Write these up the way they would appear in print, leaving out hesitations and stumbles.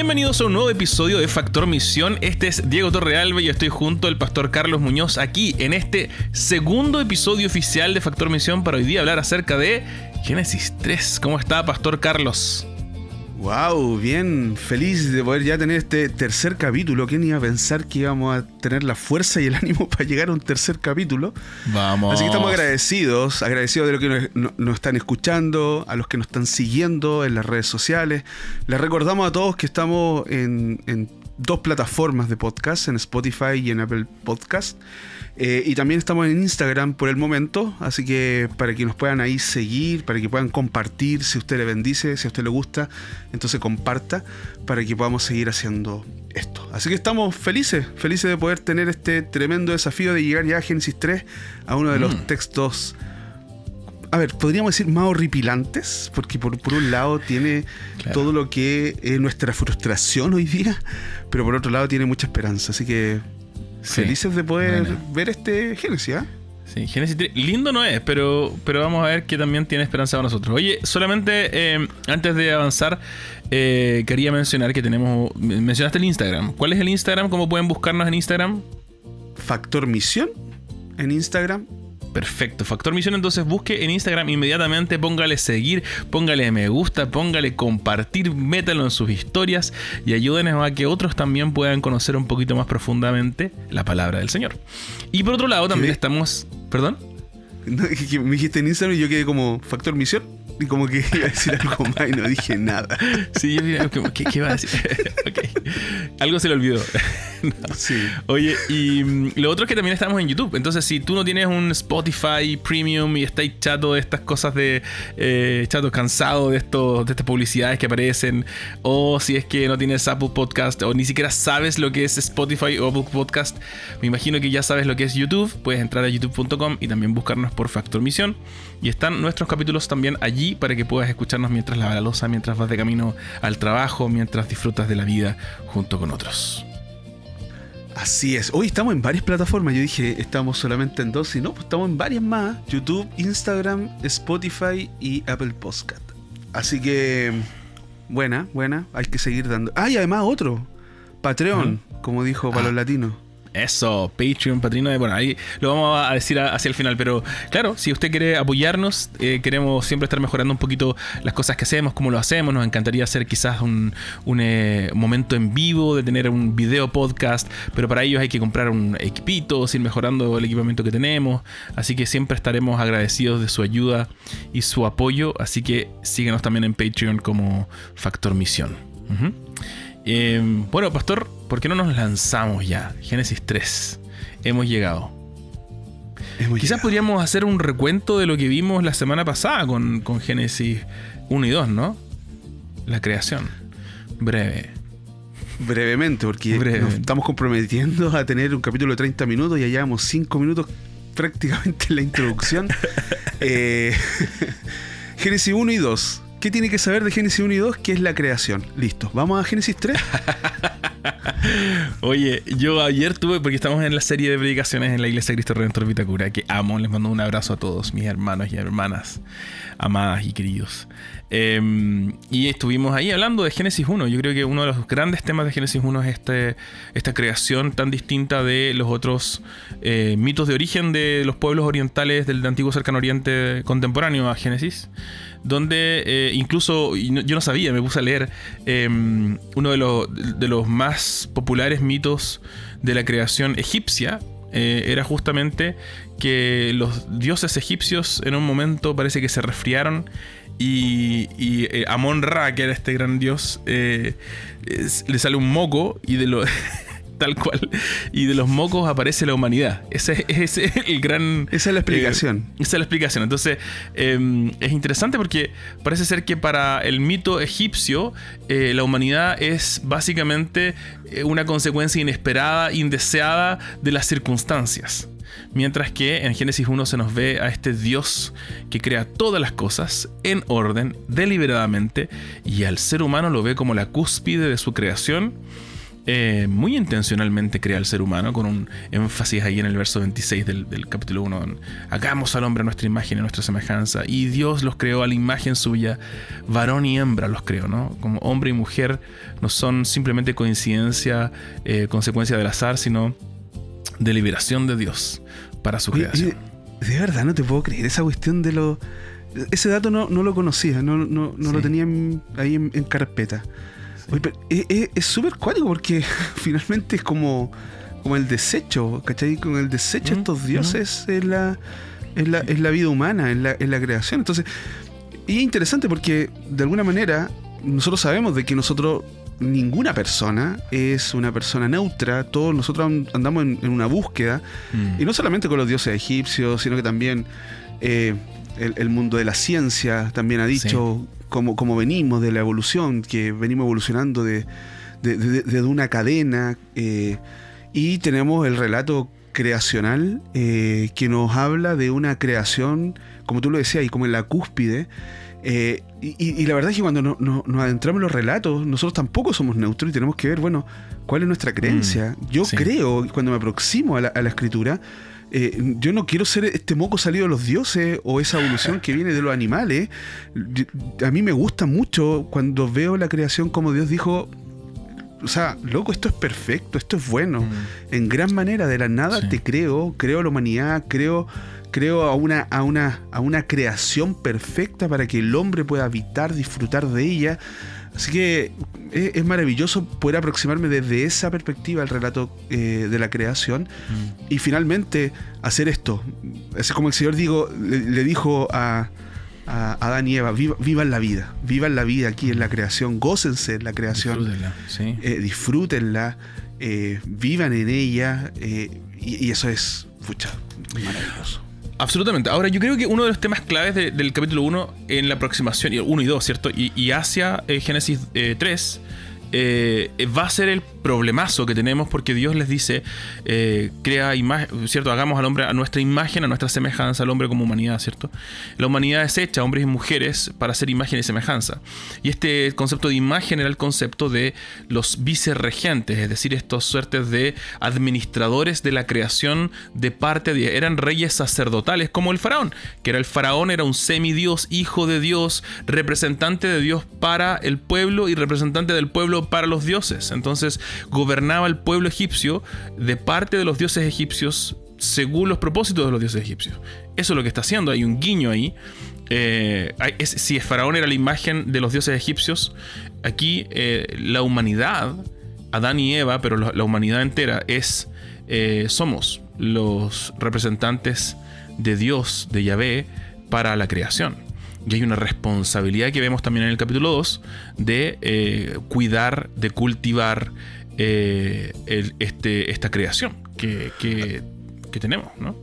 Bienvenidos a un nuevo episodio de Factor Misión. Este es Diego Torrealba y estoy junto al pastor Carlos Muñoz aquí en este segundo episodio oficial de Factor Misión para hoy día hablar acerca de Génesis 3. ¿Cómo está, pastor Carlos? Wow, bien, feliz de poder ya tener este tercer capítulo. ¿Quién iba a pensar que íbamos a tener la fuerza y el ánimo para llegar a un tercer capítulo? Vamos. Así que estamos agradecidos de lo que nos están escuchando, a los que nos están siguiendo en las redes sociales. Les recordamos a todos que estamos en dos plataformas de podcast, en Spotify y en Apple Podcast. Y también estamos en Instagram por el momento, así que para que nos puedan ahí seguir, para que puedan compartir, si a usted le bendice, si a usted le gusta, entonces comparta para que podamos seguir haciendo esto. Así que estamos felices de poder tener este tremendo desafío de llegar ya a Génesis 3, a uno de los textos, a ver, podríamos decir más horripilantes, porque por un lado tiene todo lo que es nuestra frustración hoy día, pero por otro lado tiene mucha esperanza, así que felices de poder ver este Génesis, ¿eh? Sí, Génesis 3. Lindo no es, pero vamos a ver que también tiene esperanza para nosotros. Oye, solamente antes de avanzar, quería mencionar que mencionaste el Instagram. ¿Cuál es el Instagram? ¿Cómo pueden buscarnos en Instagram? Factor Misión en Instagram. Perfecto, Factor Misión. Entonces busque en Instagram inmediatamente, póngale seguir, póngale me gusta, póngale compartir, métalo en sus historias y ayúdenos a que otros también puedan conocer un poquito más profundamente la palabra del Señor. Y por otro lado también estamos... ¿Perdón? No, que me dijiste en Instagram y yo quedé como Factor Misión y como que iba a decir algo más y no dije nada. Sí, yo mira, ¿qué va a decir? Okay. Algo se le olvidó. No. Sí. Oye, y lo otro es que también estamos en YouTube. Entonces, si tú no tienes un Spotify Premium y estás chato de estas cosas cansado de estas publicidades que aparecen, o si es que no tienes Apple Podcast o ni siquiera sabes lo que es Spotify o Apple Podcast, me imagino que ya sabes lo que es YouTube. Puedes entrar a youtube.com y también buscarnos por Factor Misión. Y están nuestros capítulos también allí para que puedas escucharnos mientras lavas la loza, mientras vas de camino al trabajo, mientras disfrutas de la vida junto con otros. Así es. Hoy estamos en varias plataformas. Yo dije, estamos solamente en dos. Y no, pues estamos en varias más. YouTube, Instagram, Spotify y Apple Podcast. Así que, buena. Hay que seguir dando. Ah, y además otro. Patreon, como dijo para los latinos. Eso, Patreon, Patrino, bueno, ahí lo vamos a decir hacia el final, pero claro, si usted quiere apoyarnos, queremos siempre estar mejorando un poquito las cosas que hacemos, cómo lo hacemos. Nos encantaría hacer quizás un momento en vivo, de tener un video podcast, pero para ello hay que comprar un equipito, ir mejorando el equipamiento que tenemos, así que siempre estaremos agradecidos de su ayuda y su apoyo, así que síguenos también en Patreon como Factor Misión. Bueno, pastor, ¿por qué no nos lanzamos ya? Génesis 3. Hemos llegado. Quizás podríamos hacer un recuento de lo que vimos la semana pasada con Génesis 1 y 2, ¿no? La creación. Brevemente, porque nos estamos comprometiendo a tener un capítulo de 30 minutos y ya llevamos 5 minutos prácticamente en la introducción. Génesis 1 y 2. ¿Qué tiene que saber de Génesis 1 y 2? Que es la creación. Listo. ¿Vamos a Génesis 3? Oye, yo ayer porque estamos en la serie de predicaciones en la Iglesia Cristo Redentor Vitacura, que amo, les mando un abrazo a todos mis hermanos y hermanas, amadas y queridos. Y estuvimos ahí hablando de Génesis 1. Yo creo que uno de los grandes temas de Génesis 1 es esta creación tan distinta de los otros mitos de origen de los pueblos orientales del antiguo cercano oriente contemporáneo a Génesis, donde incluso, yo no sabía, me puse a leer uno de los más populares mitos de la creación egipcia. Era justamente que los dioses egipcios en un momento parece que se resfriaron y Amon-Ra, que era este gran dios, le sale un moco y tal cual, y de los mocos aparece la humanidad. Ese es el gran... Esa es la explicación. Esa es la explicación. Entonces, es interesante porque parece ser que para el mito egipcio, la humanidad es básicamente una consecuencia inesperada, indeseada de las circunstancias. Mientras que en Génesis 1 se nos ve a este Dios que crea todas las cosas en orden, deliberadamente, y al ser humano lo ve como la cúspide de su creación. muy intencionalmente crea al ser humano, con un énfasis ahí en el verso 26 del capítulo 1. Hagamos al hombre a nuestra imagen y a nuestra semejanza. Y Dios los creó a la imagen suya, varón y hembra los creó, ¿no? Como hombre y mujer no son simplemente coincidencia, consecuencia del azar, sino deliberación de Dios para su creación. De verdad, no te puedo creer esa cuestión de lo... Ese dato no lo conocía, no lo tenía ahí en carpeta. Oye, pero es súper cuático porque finalmente es como el desecho, ¿cachai? Con el desecho de estos dioses es la vida humana, es la creación. Entonces, y es interesante porque de alguna manera nosotros sabemos de que ninguna persona es una persona neutra. Todos nosotros andamos en una búsqueda, y no solamente con los dioses egipcios, sino que también el mundo de la ciencia también ha dicho como venimos de la evolución, que venimos evolucionando de una cadena, y tenemos el relato creacional que nos habla de una creación, como tú lo decías, y como en la cúspide. Y la verdad es que cuando nos adentramos en los relatos, nosotros tampoco somos neutros y tenemos que ver, bueno, cuál es nuestra creencia. Yo creo, cuando me aproximo a la escritura, yo no quiero ser este moco salido de los dioses o esa evolución que viene de los animales. A mí me gusta mucho cuando veo la creación como Dios dijo, o sea, loco, esto es perfecto, esto es bueno. En gran manera, de la nada te creo a la humanidad, creo a una creación perfecta para que el hombre pueda habitar, disfrutar de ella. Así que es maravilloso poder aproximarme desde esa perspectiva al relato de la creación y finalmente hacer esto. Es como el Señor le dijo a Adán y Eva, vivan la vida aquí en la creación, gócense en la creación, disfrútenla, vivan en ella, y eso es maravilloso. Absolutamente. Ahora, yo creo que uno de los temas claves del capítulo 1 en la aproximación, 1 y 2, ¿cierto? Y hacia Génesis 3, va a ser el problemazo que tenemos, porque Dios les dice, crea imagen, ¿cierto? Hagamos al hombre a nuestra imagen, a nuestra semejanza, al hombre como humanidad, ¿cierto? La humanidad es hecha, hombres y mujeres, para ser imagen y semejanza. Y este concepto de imagen era el concepto de los vicerregentes, es decir, estos suertes de administradores de la creación de parte de... Eran reyes sacerdotales, como el faraón, que era un semidios, hijo de Dios, representante de Dios para el pueblo y representante del pueblo para los dioses. Entonces, gobernaba el pueblo egipcio de parte de los dioses egipcios según los propósitos de los dioses egipcios. Eso es lo que está haciendo. Hay un guiño ahí. Si el faraón era la imagen de los dioses egipcios, aquí la humanidad, Adán y Eva, pero la humanidad entera somos los representantes de Dios, de Yahvé, para la creación. Y hay una responsabilidad que vemos también en el capítulo 2 de cuidar, de cultivar esta creación que tenemos, ¿no?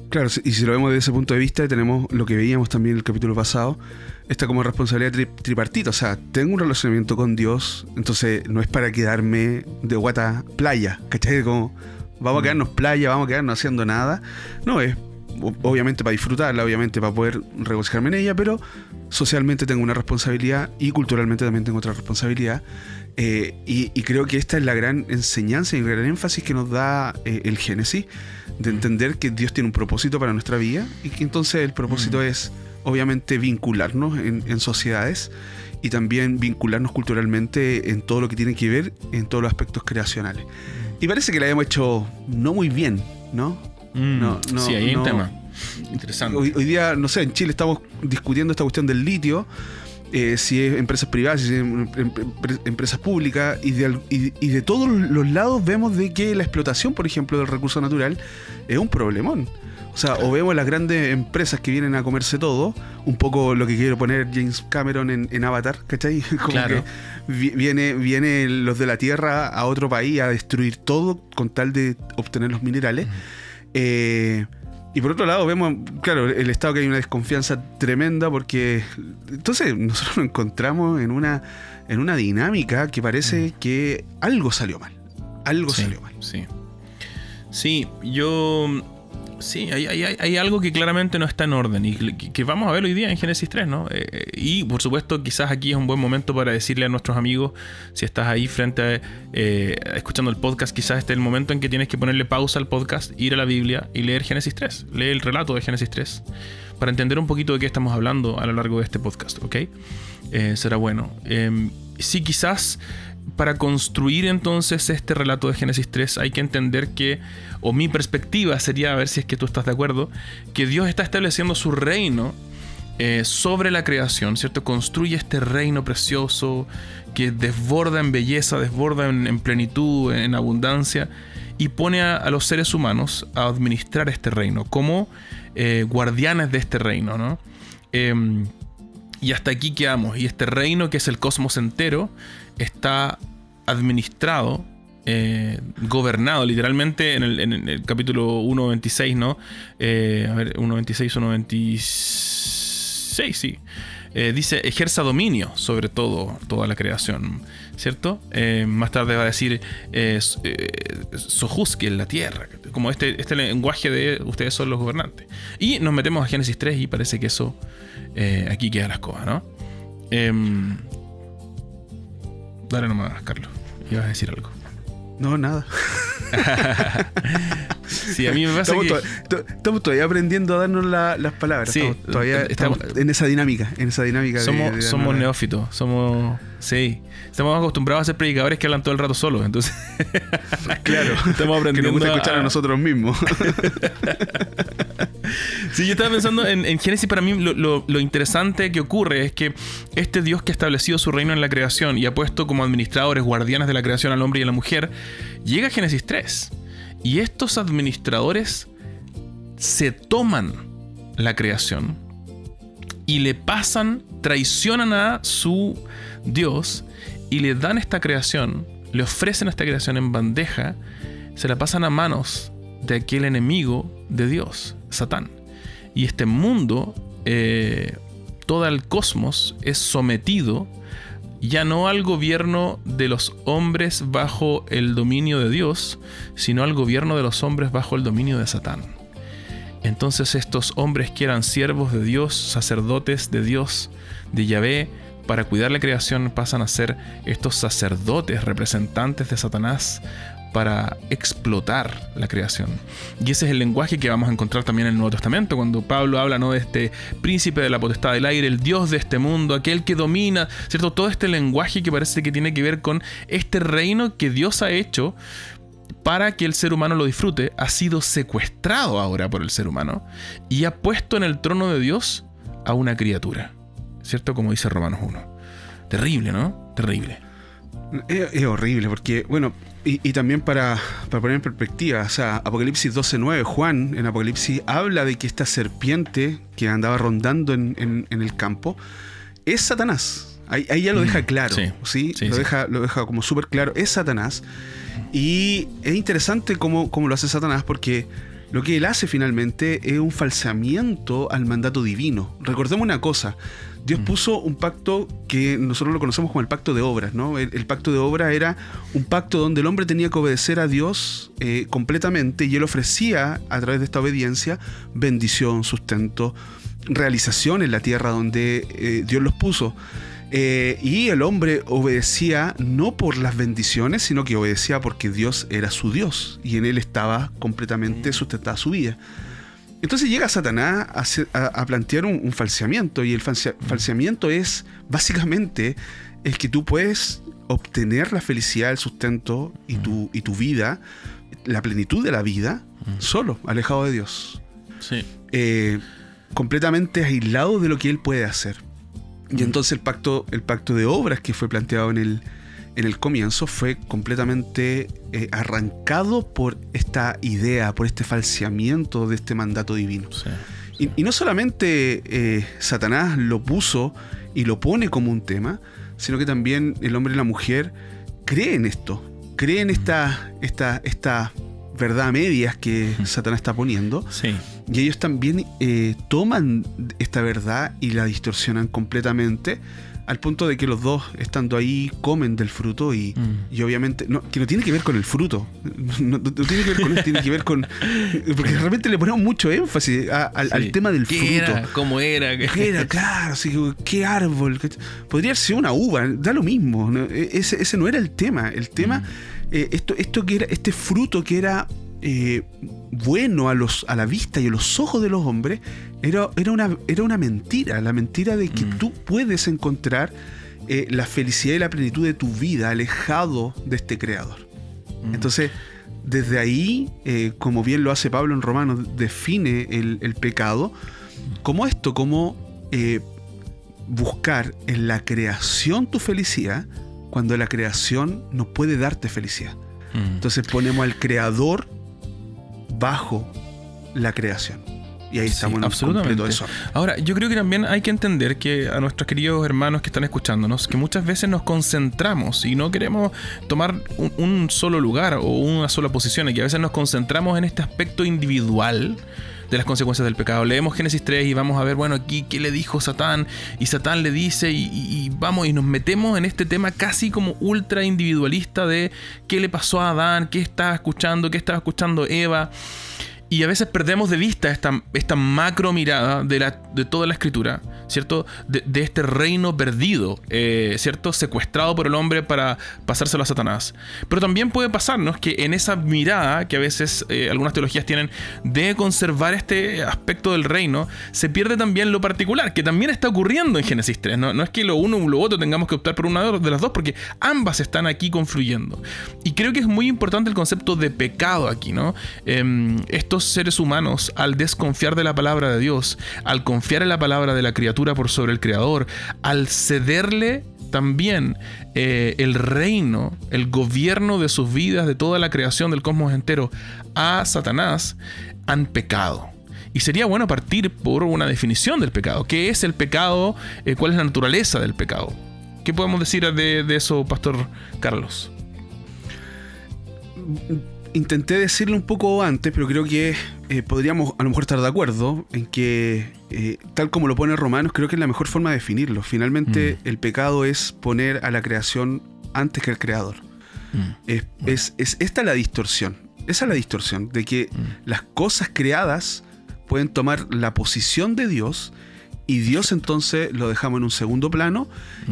Claro, y si lo vemos desde ese punto de vista, tenemos lo que veíamos también en el capítulo pasado, esta como responsabilidad tripartita. O sea, tengo un relacionamiento con Dios, entonces no es para quedarme de guata playa, ¿cachai? Como vamos a quedarnos playa, vamos a quedarnos haciendo nada. No, es obviamente para disfrutarla, obviamente para poder regocijarme en ella, pero socialmente tengo una responsabilidad y culturalmente también tengo otra responsabilidad, y creo que esta es la gran enseñanza y el gran énfasis que nos da el Génesis, de entender que Dios tiene un propósito para nuestra vida y que entonces el propósito es obviamente vincularnos en sociedades y también vincularnos culturalmente en todo lo que tiene que ver en todos los aspectos creacionales. Y parece que la hemos hecho no muy bien, ¿no? Sí, hay un tema interesante. Hoy día, no sé, en Chile estamos discutiendo esta cuestión del litio, si es empresas privadas, si es empresas públicas, y de todos los lados vemos de que la explotación, por ejemplo, del recurso natural es un problemón. O sea, o vemos las grandes empresas que vienen a comerse todo, un poco lo que quiere poner James Cameron en Avatar, ¿cachai? Como que viene los de la Tierra a otro país a destruir todo con tal de obtener los minerales. Y por otro lado vemos, claro, el estado que hay una desconfianza tremenda, porque entonces nosotros nos encontramos en una dinámica que parece que algo salió mal. Algo salió mal. Sí, yo Sí, hay algo que claramente no está en orden y que vamos a ver hoy día en Génesis 3, ¿no? Y por supuesto, quizás aquí es un buen momento para decirle a nuestros amigos, si estás ahí frente a, escuchando el podcast, quizás este es el momento en que tienes que ponerle pausa al podcast, ir a la Biblia y leer Génesis 3. Lee el relato de Génesis 3 para entender un poquito de qué estamos hablando a lo largo de este podcast, ¿ok? Será bueno. Sí, quizás para construir entonces este relato de Génesis 3 hay que entender que, o mi perspectiva sería, a ver si es que tú estás de acuerdo, que Dios está estableciendo su reino sobre la creación, ¿cierto? Construye este reino precioso que desborda en belleza, desborda en plenitud, en abundancia, y pone a los seres humanos a administrar este reino como guardianes de este reino, ¿no? Y hasta aquí quedamos. Y este reino, que es el cosmos entero, está administrado, gobernado, literalmente en el capítulo 1.26, ¿no? 1.26, 1.26, sí. Dice, ejerza dominio sobre toda la creación, ¿cierto? Más tarde va a decir, sojuzgue la tierra, como este lenguaje de ustedes son los gobernantes. Y nos metemos a Génesis 3 y parece que eso, aquí queda la escoba, ¿no? Dale nomás, Carlos, ibas a decir algo. No, nada. Sí, a mí me pasa estamos todavía aprendiendo a darnos las palabras. Sí, estamos en esa dinámica. Somos neófitos. Estamos acostumbrados a ser predicadores que hablan todo el rato solos. Entonces, claro, estamos aprendiendo que nos gusta escuchar a nosotros mismos. Sí, yo estaba pensando en Génesis. Para mí lo interesante que ocurre es que este Dios que ha establecido su reino en la creación y ha puesto como administradores, guardianes de la creación al hombre y a la mujer, llega a Génesis 3. Y estos administradores se toman la creación y le traicionan a su Dios y le dan esta creación, le ofrecen esta creación en bandeja, se la pasan a manos de aquel enemigo de Dios, Satán. Y este mundo, todo el cosmos, es sometido ya no al gobierno de los hombres bajo el dominio de Dios, sino al gobierno de los hombres bajo el dominio de Satán. Entonces estos hombres que eran siervos de Dios, sacerdotes de Dios, de Yahvé, para cuidar la creación, pasan a ser estos sacerdotes, representantes de Satanás, para explotar la creación. Y ese es el lenguaje que vamos a encontrar también en el Nuevo Testamento, cuando Pablo habla, ¿no?, de este príncipe de la potestad del aire, el Dios de este mundo, aquel que domina, ¿cierto? Todo este lenguaje que parece que tiene que ver con este reino que Dios ha hecho para que el ser humano lo disfrute, ha sido secuestrado ahora por el ser humano y ha puesto en el trono de Dios a una criatura, ¿cierto? Como dice Romanos 1. Terrible, ¿no? Terrible. Es horrible porque, bueno, y también para poner en perspectiva, o sea, Apocalipsis 12:9, Juan en Apocalipsis habla de que esta serpiente que andaba rondando en el campo es Satanás. Ahí ya lo deja claro, ¿sí? Lo deja como súper claro, es Satanás. Y es interesante cómo lo hace Satanás, porque lo que él hace finalmente es un falseamiento al mandato divino. Recordemos una cosa, Dios puso un pacto que nosotros lo conocemos como el pacto de obras, ¿no? El pacto de obras era un pacto donde el hombre tenía que obedecer a Dios completamente, y él ofrecía a través de esta obediencia bendición, sustento, realización en la tierra donde Dios los puso. Y el hombre obedecía no por las bendiciones, sino que obedecía porque Dios era su Dios y en él estaba completamente sustentada su vida. Entonces llega Satanás a plantear un falseamiento, y el falseamiento es básicamente el que tú puedes obtener la felicidad, el sustento y tu vida, la plenitud de la vida, solo, alejado de Dios. Sí. Completamente aislado de lo que él puede hacer. Y entonces el pacto de obras que fue planteado en el comienzo fue completamente arrancado por esta idea, por este falseamiento de este mandato divino. Sí. Y no solamente Satanás lo puso y lo pone como un tema, sino que también el hombre y la mujer creen esto, creen esta verdad a medias que Satanás está poniendo. Sí. Y ellos también toman esta verdad y la distorsionan completamente, al punto de que los dos, estando ahí, comen del fruto y obviamente, que no tiene que ver con el fruto, no tiene que ver con eso, tiene que ver con... Porque realmente le ponemos mucho énfasis al tema del fruto. Era? ¿Cómo era? ¿Qué era? Claro, así, ¿qué árbol? Podría ser una uva, da lo mismo, ¿no? Ese no era el tema. El tema, esto que era, este fruto que era bueno a la vista y a los ojos de los hombres, era una mentira. La mentira de que tú puedes encontrar la felicidad y la plenitud de tu vida alejado de este creador. Entonces, desde ahí, como bien lo hace Pablo en Romanos, define el pecado como esto, como buscar en la creación tu felicidad cuando la creación no puede darte felicidad. Entonces ponemos al creador bajo la creación. Y ahí estamos en completo desorden. Ahora, yo creo que también hay que entender que a nuestros queridos hermanos que están escuchándonos, que muchas veces nos concentramos y no queremos tomar un solo lugar o una sola posición, y que a veces nos concentramos en este aspecto individual de las consecuencias del pecado. Leemos Génesis 3 y vamos a ver, bueno, aquí qué le dijo Satán, y Satán le dice, y vamos, y nos metemos en este tema casi como ultra individualista de qué le pasó a Adán, qué estaba escuchando Eva. Y a veces perdemos de vista esta macro mirada de toda la escritura, ¿cierto? De este reino perdido, ¿cierto? Secuestrado por el hombre para pasárselo a Satanás. Pero también puede pasarnos que en esa mirada que a veces algunas teologías tienen de conservar este aspecto del reino, se pierde también lo particular, que también está ocurriendo en Génesis 3. No es que lo uno o lo otro tengamos que optar por una de las dos, porque ambas están aquí confluyendo. Y creo que es muy importante el concepto de pecado aquí, ¿no? Estos seres humanos, al desconfiar de la palabra de Dios, al confiar en la palabra de la criatura por sobre el creador, al cederle también el reino, el gobierno de sus vidas, de toda la creación del cosmos entero, a Satanás, han pecado. Y sería bueno partir por una definición del pecado. ¿Qué es el pecado? ¿Cuál es la naturaleza del pecado? ¿Qué podemos decir de eso, Pastor Carlos? Intenté decirlo un poco antes, pero creo que podríamos a lo mejor estar de acuerdo en que, tal como lo pone Romanos, creo que es la mejor forma de definirlo. Finalmente, el pecado es poner a la creación antes que al creador. Es esta la distorsión. Esa es la distorsión, de que las cosas creadas pueden tomar la posición de Dios, y Dios entonces lo dejamos en un segundo plano.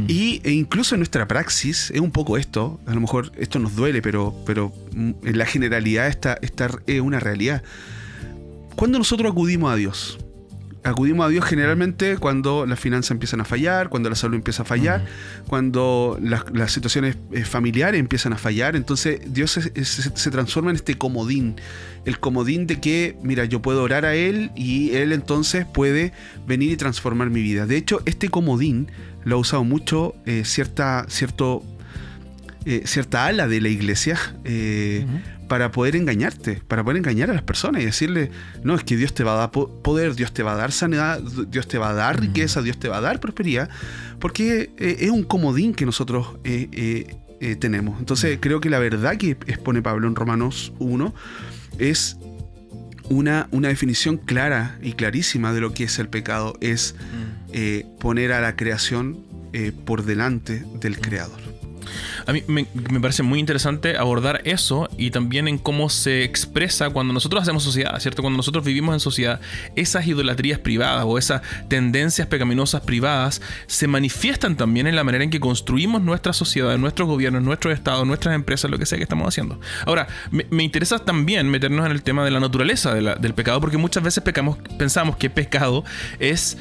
E incluso en nuestra praxis es un poco esto. A lo mejor esto nos duele, pero en la generalidad esta es una realidad. Cuando nosotros acudimos a Dios generalmente cuando las finanzas empiezan a fallar, cuando la salud empieza a fallar, cuando las situaciones familiares empiezan a fallar. Entonces Dios se transforma en este comodín. El comodín de que, mira, yo puedo orar a Él y Él entonces puede venir y transformar mi vida. De hecho, este comodín lo ha usado mucho cierta ala de la iglesia para poder engañarte, para poder engañar a las personas y decirle, no, es que Dios te va a dar poder, Dios te va a dar sanidad, Dios te va a dar riqueza, Dios te va a dar prosperidad, porque es un comodín que nosotros tenemos. Entonces creo que la verdad que expone Pablo en Romanos 1 es una definición clara y clarísima de lo que es el pecado. Es poner a la creación por delante del creador. A mí me parece muy interesante abordar eso, y también en cómo se expresa cuando nosotros hacemos sociedad, ¿cierto? Cuando nosotros vivimos en sociedad, esas idolatrías privadas o esas tendencias pecaminosas privadas se manifiestan también en la manera en que construimos nuestra sociedad, nuestros gobiernos, nuestros estados, nuestras empresas, lo que sea que estamos haciendo. Ahora, me interesa también meternos en el tema de la naturaleza del pecado, porque muchas veces pensamos que pecado es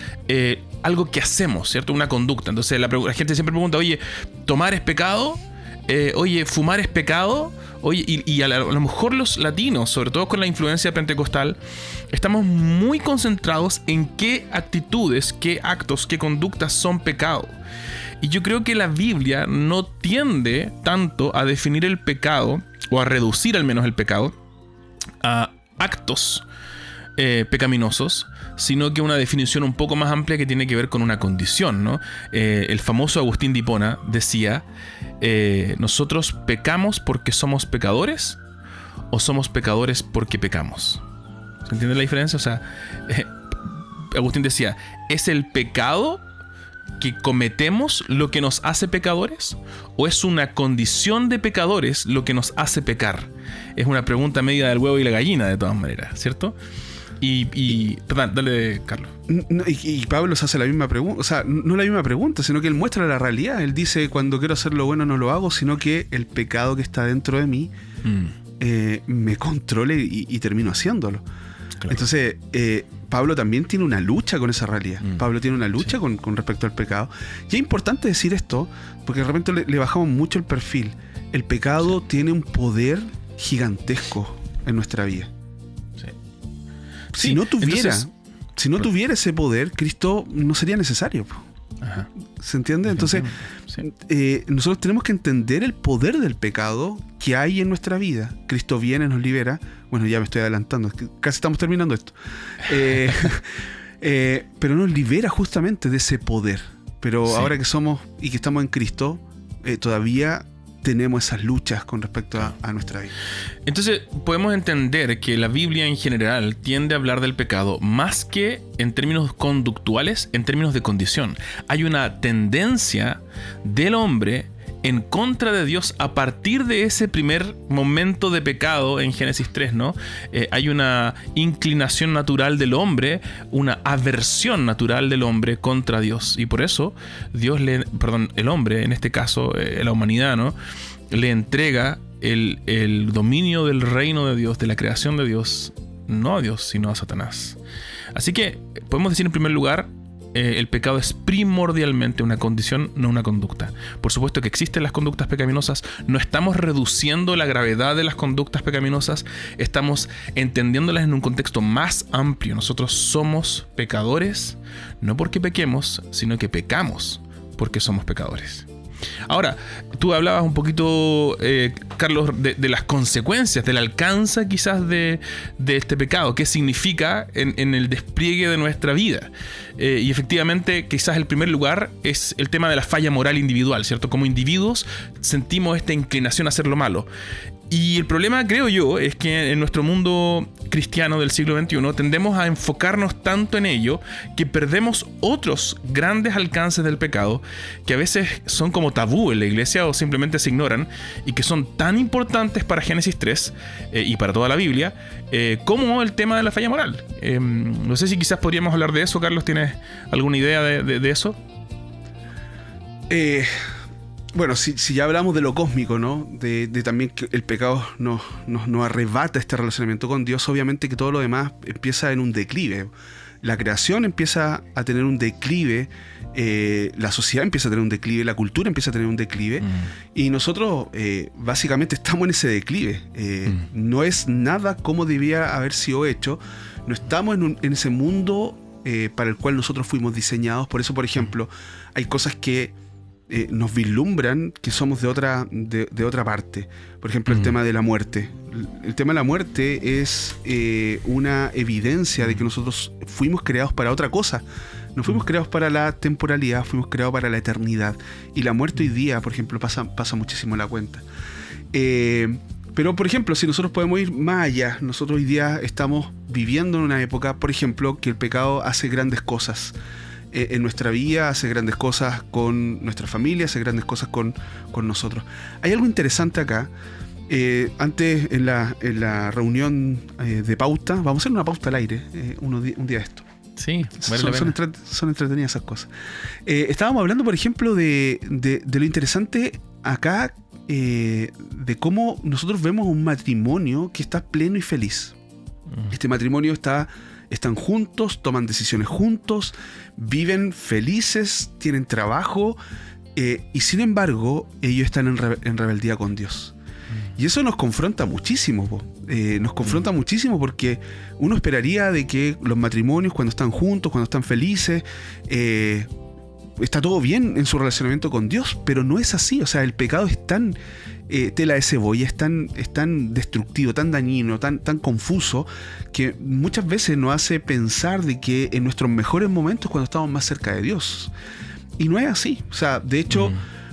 algo que hacemos, ¿cierto? Una conducta. Entonces la gente siempre pregunta, oye, ¿tomar es pecado? Oye, ¿fumar es pecado? Oye, y a lo mejor los latinos, sobre todo con la influencia pentecostal, estamos muy concentrados en qué actitudes, qué actos, qué conductas son pecado. Y yo creo que la Biblia no tiende tanto a definir el pecado, o a reducir al menos el pecado, a actos pecaminosos, sino que una definición un poco más amplia que tiene que ver con una condición, ¿no? El famoso Agustín de Hipona decía, ¿nosotros pecamos porque somos pecadores o somos pecadores porque pecamos? ¿Se entiende la diferencia? O sea, Agustín decía, ¿es el pecado que cometemos lo que nos hace pecadores? ¿O es una condición de pecadores lo que nos hace pecar? Es una pregunta media del huevo y la gallina, de todas maneras, ¿cierto? Perdón, dale, Carlos. Y Pablo se hace la misma pregunta, o sea, no la misma pregunta, sino que él muestra la realidad. Él dice, cuando quiero hacer lo bueno no lo hago, sino que el pecado que está dentro de mí me controle y termino haciéndolo. Claro. Entonces, Pablo también tiene una lucha con esa realidad. Pablo tiene una lucha con respecto al pecado. Y es importante decir esto, porque de repente le bajamos mucho el perfil. El pecado tiene un poder gigantesco en nuestra vida. Si no tuviera ese poder, Cristo no sería necesario. Ajá. ¿Se entiende? Entonces, nosotros tenemos que entender el poder del pecado que hay en nuestra vida. Cristo viene, nos libera. Bueno, ya me estoy adelantando, casi estamos terminando esto. Pero nos libera justamente de ese poder. Pero ahora que somos y que estamos en Cristo, todavía tenemos esas luchas con respecto a nuestra vida. Entonces podemos entender que la Biblia en general tiende a hablar del pecado más que en términos conductuales, en términos de condición. Hay una tendencia del hombre en contra de Dios a partir de ese primer momento de pecado en Génesis 3, ¿no? Hay una inclinación natural del hombre, una aversión natural del hombre contra Dios. Y por eso el hombre, en este caso la humanidad, ¿no?, le entrega el dominio del reino de Dios, de la creación de Dios, no a Dios, sino a Satanás. Así que podemos decir en primer lugar, el pecado es primordialmente una condición, no una conducta. Por supuesto que existen las conductas pecaminosas, no estamos reduciendo la gravedad de las conductas pecaminosas, estamos entendiéndolas en un contexto más amplio. Nosotros somos pecadores, no porque pequemos, sino que pecamos porque somos pecadores. Ahora, tú hablabas un poquito, Carlos, de las consecuencias, del alcance quizás de este pecado, qué significa en el despliegue de nuestra vida. Y efectivamente, quizás el primer lugar es el tema de la falla moral individual, ¿cierto? Como individuos sentimos esta inclinación a hacer lo malo. Y el problema, creo yo, es que en nuestro mundo cristiano del siglo XXI tendemos a enfocarnos tanto en ello que perdemos otros grandes alcances del pecado que a veces son como tabú en la iglesia o simplemente se ignoran y que son tan importantes para Génesis 3 y para toda la Biblia como el tema de la falla moral. No sé si quizás podríamos hablar de eso, Carlos. ¿Tienes alguna idea de eso? Bueno, si ya hablamos de lo cósmico, ¿no? De también que el pecado nos arrebata este relacionamiento con Dios, obviamente que todo lo demás empieza en un declive. La creación empieza a tener un declive, la sociedad empieza a tener un declive, la cultura empieza a tener un declive, y nosotros básicamente estamos en ese declive. No es nada como debía haber sido hecho, no estamos en ese mundo para el cual nosotros fuimos diseñados. Por eso, por ejemplo, hay cosas que nos vislumbran que somos de otra parte. Por ejemplo, el tema de la muerte. El tema de la muerte es una evidencia de que nosotros fuimos creados para otra cosa. No fuimos creados para la temporalidad, fuimos creados para la eternidad. Y la muerte hoy día, por ejemplo, pasa muchísimo la cuenta. Pero, por ejemplo, si nosotros podemos ir más allá, nosotros hoy día estamos viviendo en una época, por ejemplo, que el pecado hace grandes cosas en nuestra vida, hace grandes cosas con nuestra familia, hace grandes cosas con nosotros. Hay algo interesante acá. Antes, en la reunión de pauta, vamos a hacer una pauta al aire un día de esto. Sí, son entretenidas esas cosas. Estábamos hablando, por ejemplo, de lo interesante acá, de cómo nosotros vemos un matrimonio que está pleno y feliz. Este matrimonio están juntos, toman decisiones juntos, viven felices, tienen trabajo, y sin embargo ellos están en rebeldía con Dios. Y eso nos confronta muchísimo, nos confronta muchísimo, porque uno esperaría de que los matrimonios, cuando están juntos, cuando están felices, está todo bien en su relacionamiento con Dios, pero no es así. O sea, el pecado es tan tela de cebolla, es tan destructivo, tan dañino, tan confuso, que muchas veces nos hace pensar de que en nuestros mejores momentos cuando estamos más cerca de Dios. Y no es así. O sea, de hecho,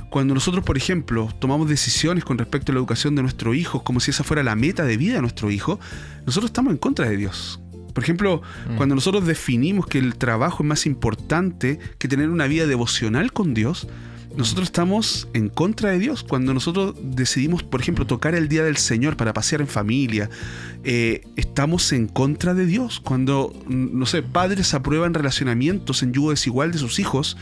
cuando nosotros, por ejemplo, tomamos decisiones con respecto a la educación de nuestros hijos, como si esa fuera la meta de vida de nuestro hijo, nosotros estamos en contra de Dios. Por ejemplo, cuando nosotros definimos que el trabajo es más importante que tener una vida devocional con Dios, nosotros estamos en contra de Dios. Cuando nosotros decidimos, por ejemplo, tocar el Día del Señor para pasear en familia, estamos en contra de Dios. Cuando, no sé, padres aprueban relacionamientos en yugo desigual de sus hijos,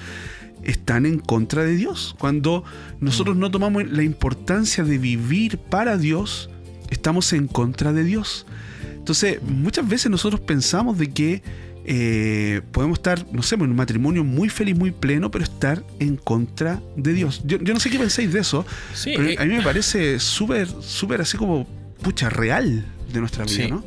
están en contra de Dios. Cuando nosotros no tomamos la importancia de vivir para Dios, estamos en contra de Dios. Entonces, muchas veces nosotros pensamos de que podemos estar, no sé, en un matrimonio muy feliz, muy pleno, pero estar en contra de Dios. Yo no sé qué pensáis de eso, sí, pero a mí me parece súper así como, real de nuestra vida, sí. ¿no?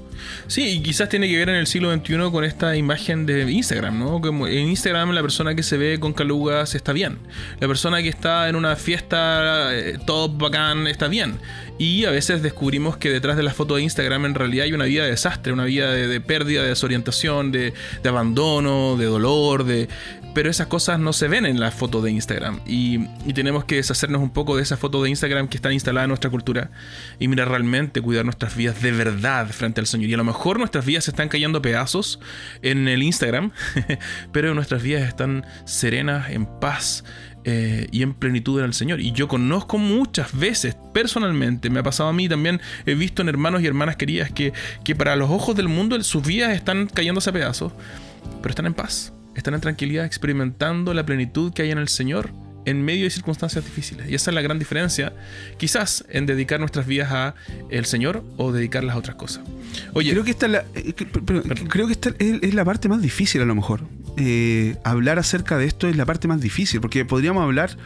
Sí, y quizás tiene que ver en el siglo XXI con esta imagen de Instagram, ¿no? Como en Instagram la persona que se ve con calugas está bien. La persona que está en una fiesta top, bacán, está bien. Y a veces descubrimos que detrás de la foto de Instagram en realidad hay una vida de desastre, una vida de pérdida, de desorientación, de abandono, de dolor, pero esas cosas no se ven en la foto de Instagram. Y tenemos que deshacernos un poco de esa foto de Instagram que está instalada en nuestra cultura y mirar realmente, cuidar nuestras vidas de verdad frente al Señor. Y a lo mejor nuestras vidas se están cayendo a pedazos en el Instagram, pero nuestras vidas están serenas, en paz, y en plenitud en el Señor. Y yo conozco muchas veces, personalmente, me ha pasado a mí también, he visto en hermanos y hermanas queridas que para los ojos del mundo sus vidas están cayéndose a pedazos, pero están en paz, están en tranquilidad, experimentando la plenitud que hay en el Señor en medio de circunstancias difíciles. Y esa es la gran diferencia, quizás, en dedicar nuestras vidas a el Señor o dedicarlas a otras cosas. Oye, creo que esta es la parte más difícil, a lo mejor. Hablar acerca de esto es la parte más difícil, porque podríamos hablar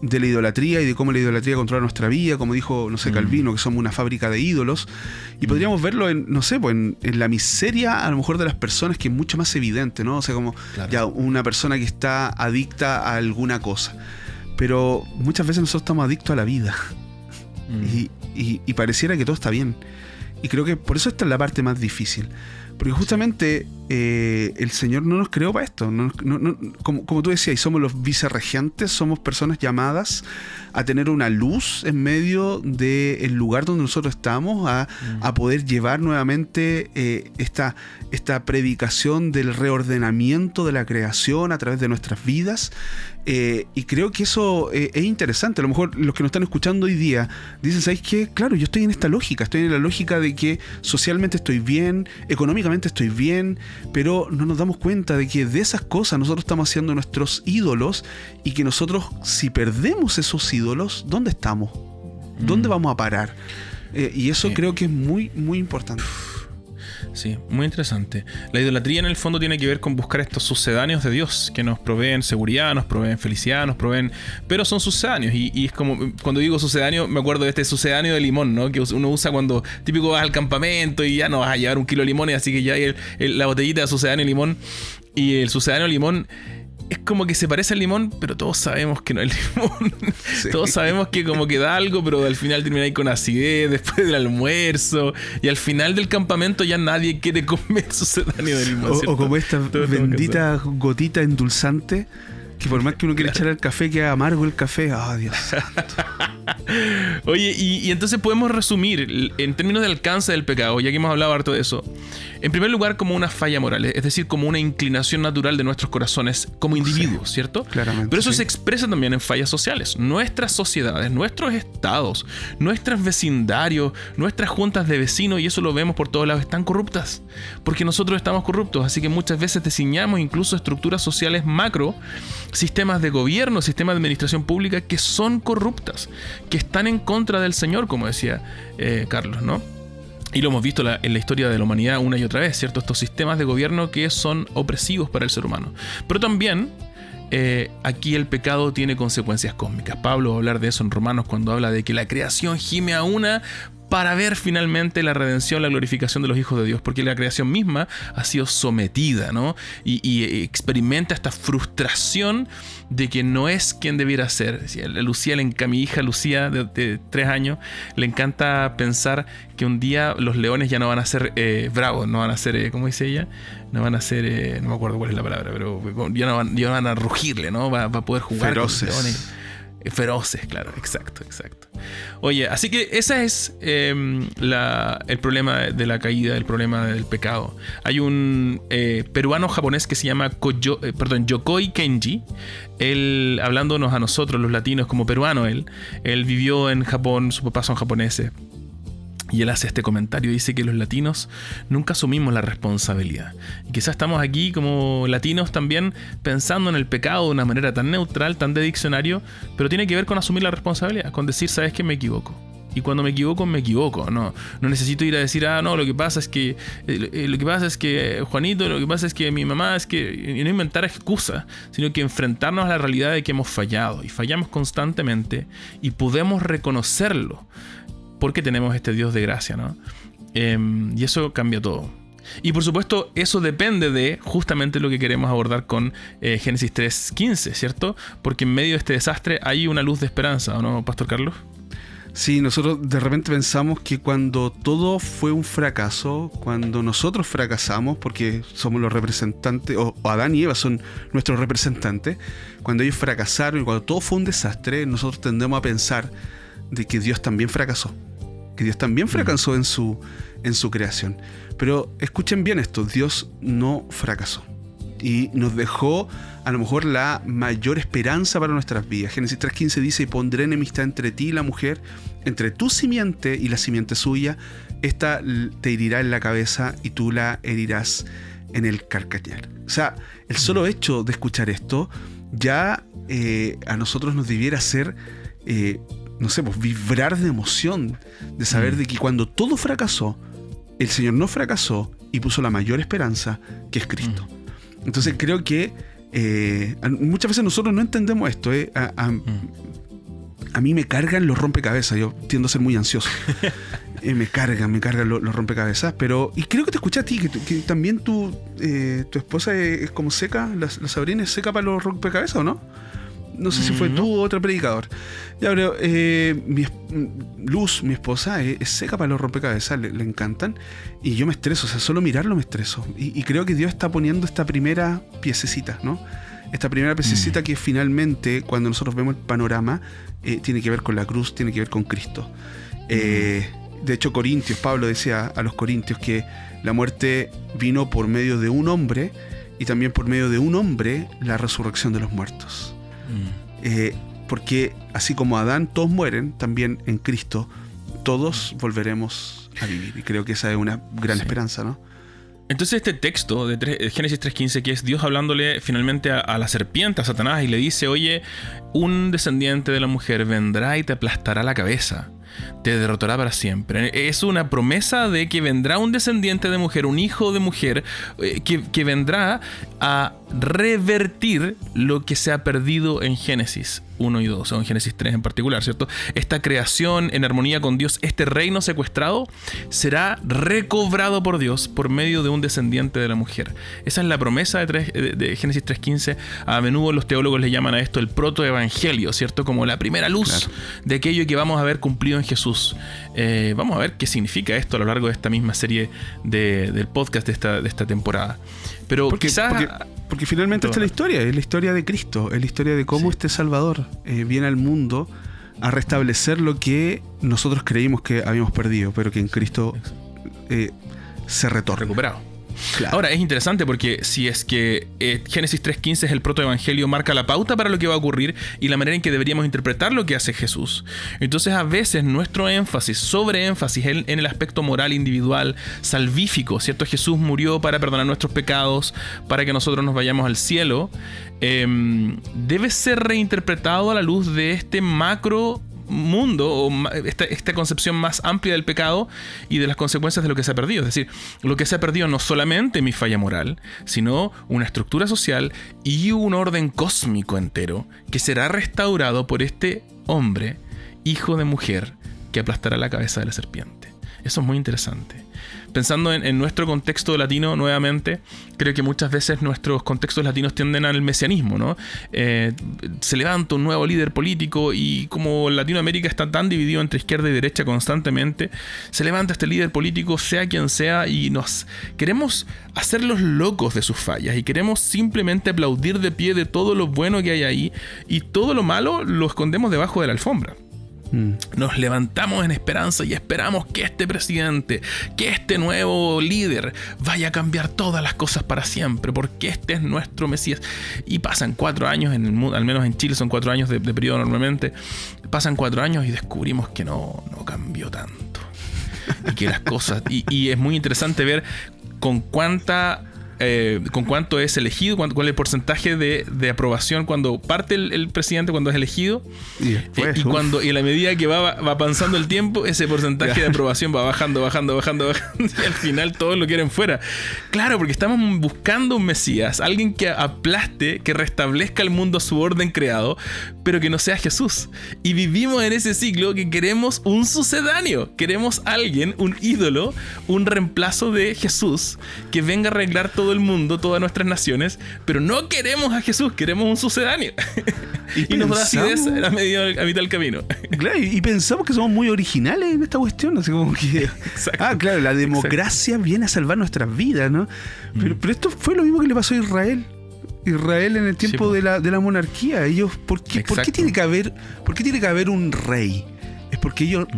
de la idolatría y de cómo la idolatría controla nuestra vida, como dijo, no sé, Calvino, que somos una fábrica de ídolos, y podríamos verlo en, no sé, pues en la miseria a lo mejor de las personas, que es mucho más evidente, ¿no? O sea, como ya una persona que está adicta a alguna cosa. Pero muchas veces nosotros estamos adictos a la vida y pareciera que todo está bien. Y creo que por eso esta es la parte más difícil. Porque justamente el Señor no nos creó para esto. Como tú decías, somos los vicerregentes, somos personas llamadas a tener una luz en medio del lugar donde nosotros estamos, a poder llevar nuevamente esta predicación del reordenamiento de la creación a través de nuestras vidas. Y creo que eso es interesante. A lo mejor los que nos están escuchando hoy día dicen, ¿sabes qué? Claro, yo estoy en esta lógica, estoy en la lógica de que socialmente estoy bien, económicamente estoy bien, pero no nos damos cuenta de que de esas cosas nosotros estamos haciendo nuestros ídolos, y que nosotros, si perdemos esos ídolos, ¿dónde estamos? ¿Dónde vamos a parar? Y eso creo que es muy, muy importante. Sí, muy interesante. La idolatría en el fondo tiene que ver con buscar estos sucedáneos de Dios que nos proveen seguridad, nos proveen felicidad, nos proveen... Pero son sucedáneos, y es como... Cuando digo sucedáneo, me acuerdo de este sucedáneo de limón, ¿no? Que uno usa cuando típico vas al campamento y ya no vas a llevar 1 kilo de limones, así que ya hay la botellita de sucedáneo de limón. Y el sucedáneo de limón es como que se parece al limón, pero todos sabemos que no es limón. Sí. Todos sabemos que como que da algo, pero al final termina ahí con acidez después del almuerzo. Y al final del campamento ya nadie quiere comer sucedáneo de limón. O como esta bendita gotita endulzante, que por más que uno quiera echar al café, queda amargo el café. ¡Oh, Dios santo! Oye, y entonces podemos resumir en términos de alcance del pecado, ya que hemos hablado harto de eso. En primer lugar, como una falla moral, es decir, como una inclinación natural de nuestros corazones como individuos, ¿cierto? Claramente. Pero eso se expresa también en fallas sociales. Nuestras sociedades, nuestros estados, nuestros vecindarios, nuestras juntas de vecinos, y eso lo vemos por todos lados, están corruptas. Porque nosotros estamos corruptos, así que muchas veces diseñamos incluso estructuras sociales macro, sistemas de gobierno, sistemas de administración pública que son corruptas, que están en contra del Señor, como decía Carlos, ¿no? Y lo hemos visto en la historia de la humanidad una y otra vez, ¿cierto? Estos sistemas de gobierno que son opresivos para el ser humano. Pero también aquí el pecado tiene consecuencias cósmicas. Pablo va a hablar de eso en Romanos cuando habla de que la creación gime a una para ver finalmente la redención, la glorificación de los hijos de Dios, porque la creación misma ha sido sometida, ¿no? Y experimenta esta frustración de que no es quien debiera ser. Mi hija Lucía, de 3 años, le encanta pensar que un día los leones ya no van a ser bravos, no van a ser, ¿cómo dice ella? No van a ser, no me acuerdo cuál es la palabra, pero ya no van a rugirle, ¿no? Va a poder jugar feroces. con los leones. Feroces, claro, exacto. Oye, así que ese es el problema de la caída, el problema del pecado. Hay un peruano japonés que se llama Yokoi Kenji. Él, hablándonos a nosotros, los latinos, como peruano, él vivió en Japón, sus papás son japoneses. Y él hace este comentario, dice que los latinos nunca asumimos la responsabilidad. Y quizás estamos aquí como latinos también pensando en el pecado de una manera tan neutral, tan de diccionario, pero tiene que ver con asumir la responsabilidad, con decir, ¿sabes qué? Me equivoco. Y cuando me equivoco, me equivoco. No necesito ir a decir, no, lo que pasa es que Juanito, lo que pasa es que mi mamá, es que... Y no inventar excusas, sino que enfrentarnos a la realidad de que hemos fallado. Y fallamos constantemente y podemos reconocerlo. Porque tenemos este Dios de gracia, ¿no? Y eso cambia todo. Y por supuesto, eso depende de justamente lo que queremos abordar con Génesis 3:15, ¿cierto? Porque en medio de este desastre hay una luz de esperanza, ¿o no, Pastor Carlos? Sí, nosotros de repente pensamos que cuando todo fue un fracaso, cuando nosotros fracasamos, porque somos los representantes, o Adán y Eva son nuestros representantes, cuando ellos fracasaron y cuando todo fue un desastre, nosotros tendemos a pensar de que Dios también fracasó. Que Dios también fracasó en su creación. Pero escuchen bien esto, Dios no fracasó. Y nos dejó a lo mejor la mayor esperanza para nuestras vidas. Génesis 3:15 dice: y pondré enemistad entre ti y la mujer, entre tu simiente y la simiente suya. Esta te herirá en la cabeza y tú la herirás en el calcañar. O sea, el solo hecho de escuchar esto ya a nosotros nos debiera hacer... no sé, pues vibrar de emoción, de saber de que cuando todo fracasó, el Señor no fracasó y puso la mayor esperanza, que es Cristo. Entonces creo que muchas veces nosotros no entendemos esto. A mí me cargan los rompecabezas, yo tiendo a ser muy ansioso. Me cargan los rompecabezas, pero... Y creo que te escuché a ti, que también tu esposa es como seca, la Sabrina es seca para los rompecabezas, ¿o no? No sé si fue tú o otro predicador. Ya, pero Luz, mi esposa, es seca para los rompecabezas, le encantan. Y yo me estreso, o sea, solo mirarlo me estreso. Y creo que Dios está poniendo esta primera piececita, ¿no? Esta primera piececita que finalmente, cuando nosotros vemos el panorama, tiene que ver con la cruz, tiene que ver con Cristo. De hecho, Pablo decía a los corintios que la muerte vino por medio de un hombre y también por medio de un hombre la resurrección de los muertos. Porque así como Adán todos mueren, también en Cristo todos volveremos a vivir. Y creo que esa es una gran esperanza, ¿no? Entonces este texto de Génesis 3:15, que es Dios hablándole finalmente a la serpiente, a Satanás, y le dice: oye, un descendiente de la mujer vendrá y te aplastará la cabeza, te derrotará para siempre. Es una promesa de que vendrá un descendiente de mujer, un hijo de mujer, que vendrá a revertir lo que se ha perdido en Génesis 1 y 2, o en Génesis 3 en particular, ¿cierto? Esta creación en armonía con Dios, este reino secuestrado, será recobrado por Dios por medio de un descendiente de la mujer. Esa es la promesa de Génesis 3:15. A menudo los teólogos le llaman a esto el protoevangelio, ¿cierto? Como la primera luz de aquello que vamos a ver cumplido en Jesús. Vamos a ver qué significa esto a lo largo de esta misma serie del podcast de esta temporada. Pero porque finalmente esta es la historia de Cristo, es la historia de cómo este Salvador viene al mundo a restablecer lo que nosotros creímos que habíamos perdido, pero que en Cristo se retorna. Recuperado. Claro. Ahora, es interesante porque si es que Génesis 3:15 es el protoevangelio, marca la pauta para lo que va a ocurrir y la manera en que deberíamos interpretar lo que hace Jesús. Entonces, a veces nuestro sobreénfasis en el aspecto moral individual, salvífico, ¿cierto? Jesús murió para perdonar nuestros pecados, para que nosotros nos vayamos al cielo, debe ser reinterpretado a la luz de este macro mundo, o esta concepción más amplia del pecado y de las consecuencias de lo que se ha perdido. Es decir, lo que se ha perdido no solamente mi falla moral, sino una estructura social y un orden cósmico entero que será restaurado por este hombre, hijo de mujer, que aplastará la cabeza de la serpiente. Eso es muy interesante. Pensando en nuestro contexto latino, nuevamente, creo que muchas veces nuestros contextos latinos tienden al mesianismo, ¿no? Se levanta un nuevo líder político y como Latinoamérica está tan dividido entre izquierda y derecha constantemente, se levanta este líder político, sea quien sea, y nos queremos hacerlos locos de sus fallas y queremos simplemente aplaudir de pie de todo lo bueno que hay ahí y todo lo malo lo escondemos debajo de la alfombra. Nos levantamos en esperanza y esperamos que este presidente, que este nuevo líder vaya a cambiar todas las cosas para siempre, porque este es nuestro Mesías. Y pasan 4 años en el mundo, al menos en Chile son 4 años de periodo normalmente. Pasan 4 años y descubrimos que no cambió tanto. Y que las cosas... Y es muy interesante ver con cuánto es elegido, cuál es el porcentaje de aprobación cuando parte el presidente, cuando es elegido, y en la medida que va avanzando el tiempo, ese porcentaje de aprobación va bajando, y al final todos lo quieren fuera. Claro, porque estamos buscando un Mesías, alguien que aplaste, que restablezca el mundo a su orden creado, pero que no sea Jesús. Y vivimos en ese ciclo que queremos un sucedáneo, queremos alguien, un ídolo, un reemplazo de Jesús, que venga a arreglar todo el mundo, todas nuestras naciones, pero no queremos a Jesús, queremos un sucedáneo. Y nos da acidez a mitad del camino. Claro, y pensamos que somos muy originales en esta cuestión, así como que... claro, la democracia viene a salvar nuestras vidas, ¿no? Pero esto fue lo mismo que le pasó a Israel en el tiempo de la monarquía. Ellos, ¿por qué tiene que haber un rey? Es porque ellos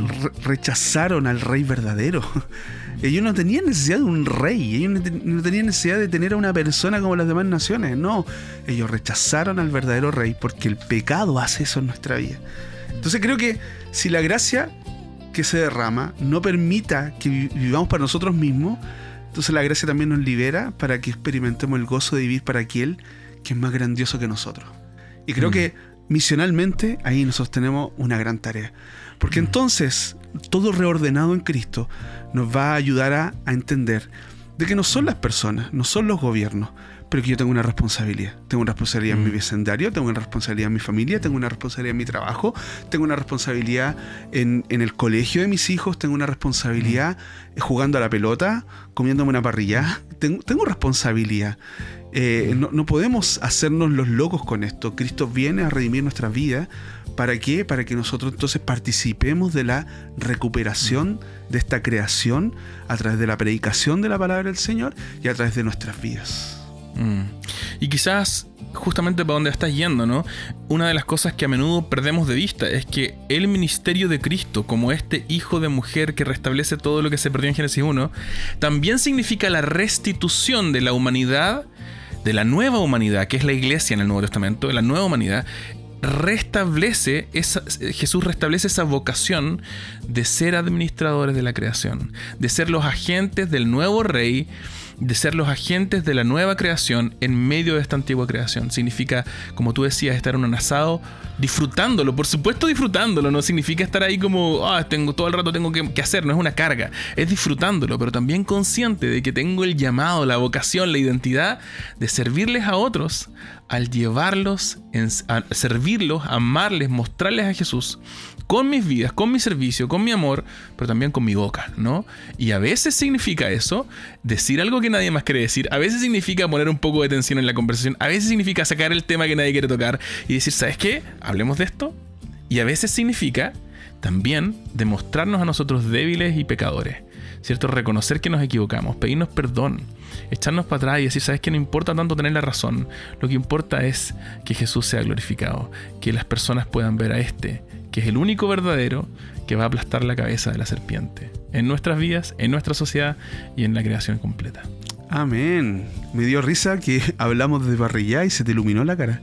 rechazaron al rey verdadero. Ellos no tenían necesidad de un rey. Ellos no tenían necesidad de tener a una persona como las demás naciones. No, ellos rechazaron al verdadero rey porque el pecado hace eso en nuestra vida. Entonces creo que si la gracia que se derrama no permita que vivamos para nosotros mismos, entonces la gracia también nos libera para que experimentemos el gozo de vivir para aquel que es más grandioso que nosotros. Y creo que misionalmente ahí nosotros tenemos una gran tarea. Porque entonces todo reordenado en Cristo nos va a ayudar a entender de que no son las personas, no son los gobiernos, pero que yo tengo una responsabilidad. Tengo una responsabilidad en mi vecindario, tengo una responsabilidad en mi familia, tengo una responsabilidad en mi trabajo, tengo una responsabilidad en el colegio de mis hijos, tengo una responsabilidad jugando a la pelota, comiéndome una parrillada. Tengo responsabilidad. No podemos hacernos los locos con esto. Cristo viene a redimir nuestra vida. ¿Para qué? Para que nosotros entonces participemos de la recuperación de esta creación a través de la predicación de la palabra del Señor y a través de nuestras vidas. Y quizás justamente para donde estás yendo, ¿no? Una de las cosas que a menudo perdemos de vista es que el ministerio de Cristo, como este hijo de mujer que restablece todo lo que se perdió en Génesis 1, también significa la restitución de la humanidad, de la nueva humanidad, que es la iglesia en el Nuevo Testamento, la nueva humanidad. Jesús restablece esa vocación de ser administradores de la creación, de ser los agentes del nuevo rey, de ser los agentes de la nueva creación en medio de esta antigua creación. Significa, como tú decías, estar en un asado disfrutándolo, por supuesto disfrutándolo, no significa estar ahí como todo el rato tengo que hacer, no es una carga, es disfrutándolo, pero también consciente de que tengo el llamado, la vocación, la identidad de servirles a otros, al llevarlos, a servirlos, amarles, mostrarles a Jesús con mis vidas, con mi servicio, con mi amor, pero también con mi boca, ¿no? Y a veces significa eso, decir algo que nadie más quiere decir, a veces significa poner un poco de tensión en la conversación, a veces significa sacar el tema que nadie quiere tocar y decir, ¿sabes qué? Hablemos de esto. Y a veces significa también demostrarnos a nosotros débiles y pecadores, ¿cierto? Reconocer que nos equivocamos, pedirnos perdón, echarnos para atrás y decir, ¿sabes qué? No importa tanto tener la razón, lo que importa es que Jesús sea glorificado, que las personas puedan ver a este, que es el único verdadero que va a aplastar la cabeza de la serpiente en nuestras vidas, en nuestra sociedad y en la creación completa. Amén. Me dio risa que hablamos de parrillada y se te iluminó la cara.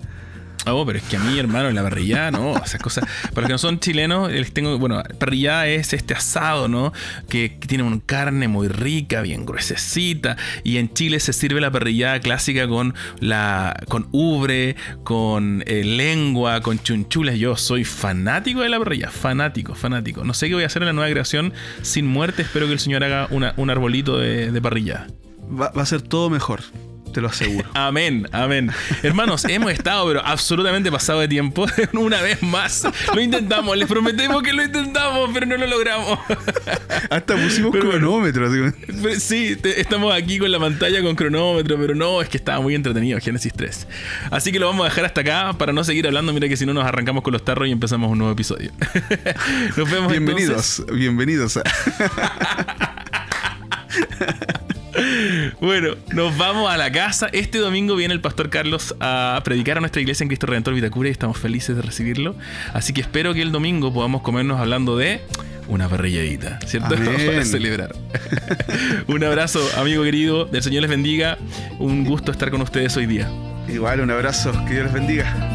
Pero es que a mí, hermano, en la parrillada, no, esas cosas. Para los que no son chilenos, les tengo, parrillada es este asado, ¿no? Que tiene una carne muy rica, bien gruesecita. Y en Chile se sirve la parrillada clásica con ubre, con lengua, con chunchulas. Yo soy fanático de la parrillada, fanático. No sé qué voy a hacer en la nueva creación sin muerte. Espero que el Señor haga un arbolito de parrillada. Va a ser todo mejor. te lo aseguro. Amén, amén. Hermanos, hemos estado pero absolutamente pasado de tiempo. Una vez más. Lo intentamos, les prometemos que lo intentamos, pero no lo logramos. Hasta pusimos cronómetro. Sí, estamos aquí con la pantalla con cronómetro, pero no, es que estaba muy entretenido Génesis 3. Así que lo vamos a dejar hasta acá para no seguir hablando. Mira que si no nos arrancamos con los tarros y empezamos un nuevo episodio. Nos vemos Bienvenidos. Bueno, nos vamos a la casa. Este domingo viene el pastor Carlos a predicar a nuestra iglesia en Cristo Redentor Vitacura y estamos felices de recibirlo. Así que espero que el domingo podamos comernos hablando de una parrilladita, ¿cierto? Para celebrar. Un abrazo, amigo querido. El Señor les bendiga. Un gusto estar con ustedes hoy día. Igual, un abrazo. Que Dios les bendiga.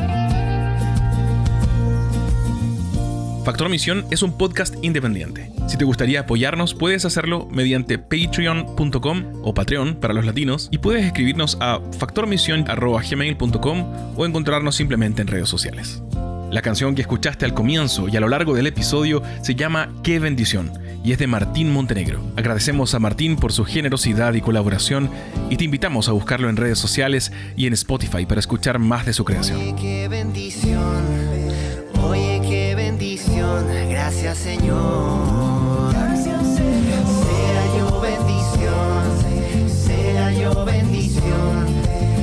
Factor Misión es un podcast independiente. Si te gustaría apoyarnos, puedes hacerlo mediante patreon.com o Patreon para los latinos y puedes escribirnos a factormision@gmail.com o encontrarnos simplemente en redes sociales. La canción que escuchaste al comienzo y a lo largo del episodio se llama Qué bendición y es de Martín Montenegro. Agradecemos a Martín por su generosidad y colaboración y te invitamos a buscarlo en redes sociales y en Spotify para escuchar más de su creación. Oye, qué bendición. Oye, qué bendición. Gracias, Señor. Sea yo bendición. Sea yo bendición.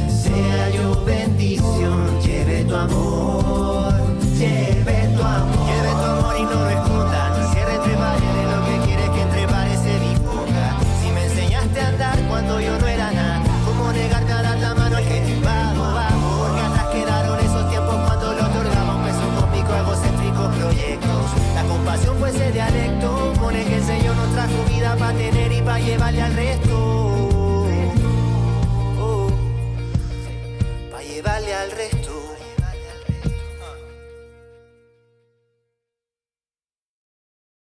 Sea yo bendición. Lleve tu amor. Lleve tu amor. Lleve tu amor y no lo escondas. Cierra entre paredes lo que quieres que entre pares se disponga. Si me enseñaste a andar cuando yo no era nada, ¿cómo negarte a dar la mano al que te invado? Vamos, porque atrás quedaron esos tiempos cuando le otorgaba un peso cósmico a egocéntricos proyectos. La compasión fue ese dialecto con el que el Señor nos trajo vida para tener y para llevarle al resto.